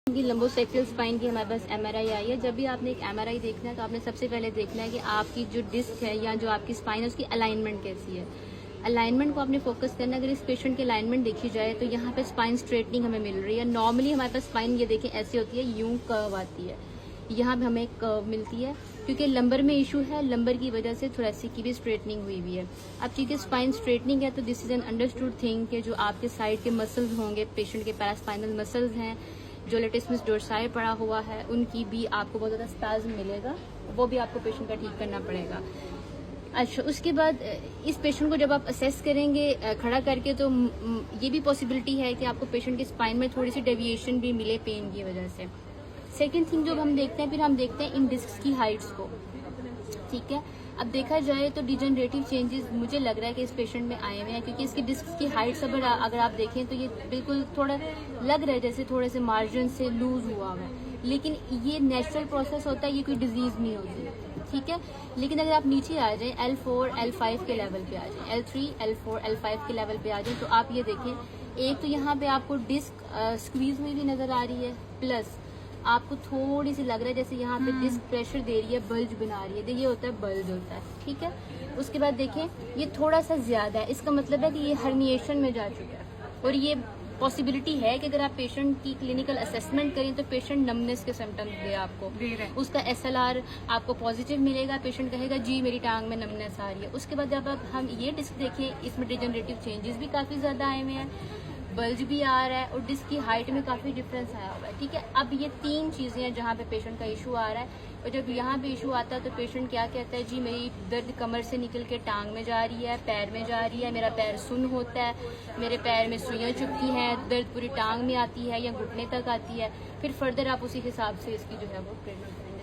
की लंबोसेक्टल स्पाइन की हमारे पास एमआरआई आई है। जब भी आपने एक एमआरआई देखना है तो आपने सबसे पहले देखना है कि आपकी जो डिस्क है या जो आपकी स्पाइन है उसकी अलाइनमेंट कैसी है। अलाइनमेंट को आपने फोकस करना है। अगर इस पेशेंट की अलाइनमेंट देखी जाए तो यहाँ पे स्पाइन स्ट्रेटनिंग हमें मिल रही है। नॉर्मली हमारे पास स्पाइन ये देखें ऐसी होती है, यूं कर्व आती है, यहाँ पे हमें कर्व मिलती है क्योंकि लंबर में इशू है। लंबर की वजह से थोरेसिक की भी स्ट्रेटनिंग हुई हुई है। अब चूंकि स्पाइन स्ट्रेटनिंग है तो this is an understood thing कि जो आपके साइड के मसल्स होंगे, पेशेंट के पैरास्पाइनल मसल्स हैं, जो लेटिस्मस डोर्साई पड़ा हुआ है, उनकी भी आपको बहुत ज़्यादा स्पाज्म मिलेगा, वो भी आपको पेशेंट का ठीक करना पड़ेगा। अच्छा, उसके बाद इस पेशेंट को जब आप असेस करेंगे खड़ा करके तो ये भी पॉसिबिलिटी है कि आपको पेशेंट की स्पाइन में थोड़ी सी डेविएशन भी मिले पेन की वजह से। सेकेंड थिंग जो हम देखते हैं, फिर हम देखते हैं इन डिस्क की हाइट्स को। ठीक है, अब देखा जाए तो डिजनरेटिव चेंजेस मुझे लग रहा है कि इस पेशेंट में आए हुए हैं क्योंकि इसकी डिस्क की हाइट्स अगर आप देखें तो ये बिल्कुल थोड़ा लग रहा है जैसे थोड़े से मार्जिन से लूज हुआ है, लेकिन ये नेचुरल प्रोसेस होता है, ये कोई डिजीज नहीं होती। ठीक है, लेकिन अगर आप नीचे आ जाएं L4 L5 के लेवल पे आ जाएं, L3 L4 L5 के लेवल पे आ जाएं तो आप ये देखें, एक तो यहाँ पे आपको डिस्क स्क्वीज हुई भी नजर आ रही है, प्लस आपको थोड़ी सी लग रहा है जैसे यहाँ पे डिस्क प्रेशर दे रही है, बल्ज बना रही है। ये होता है बल्ज होता है। ठीक है, उसके बाद देखें ये थोड़ा सा ज्यादा है, इसका मतलब है कि ये हर्निएशन में जा चुका है। और ये पॉसिबिलिटी है कि अगर आप पेशेंट की क्लिनिकल असेसमेंट करें तो पेशेंट नमनेस के सिम्टम्स दे आपको, उसका SLR आपको पॉजिटिव मिलेगा, पेशेंट कहेगा जी मेरी टांग में नमनेस आ रही है। उसके बाद जब हम ये डिस्क देखें, इसमें डिजनरेटिव चेंजेस भी काफी ज्यादा आए हुए हैं, बल्ज भी आ रहा है और डिस्क की हाइट में काफी डिफरेंस आया हुआ है। ठीक है, अब ये तीन चीजें हैं जहाँ पे पेशेंट का इशू आ रहा है। और जब यहाँ पे इशू आता है तो पेशेंट क्या कहता है, जी मेरी दर्द कमर से निकल के टांग में जा रही है, पैर में जा रही है, मेरा पैर सुन्न होता है, मेरे पैर में सुइयां चुभती हैं, दर्द पूरी टांग में आती है या घुटने तक आती है। फिर फर्दर आप उसी हिसाब से इसकी जो है वो ट्रीटमेंट करेंगे।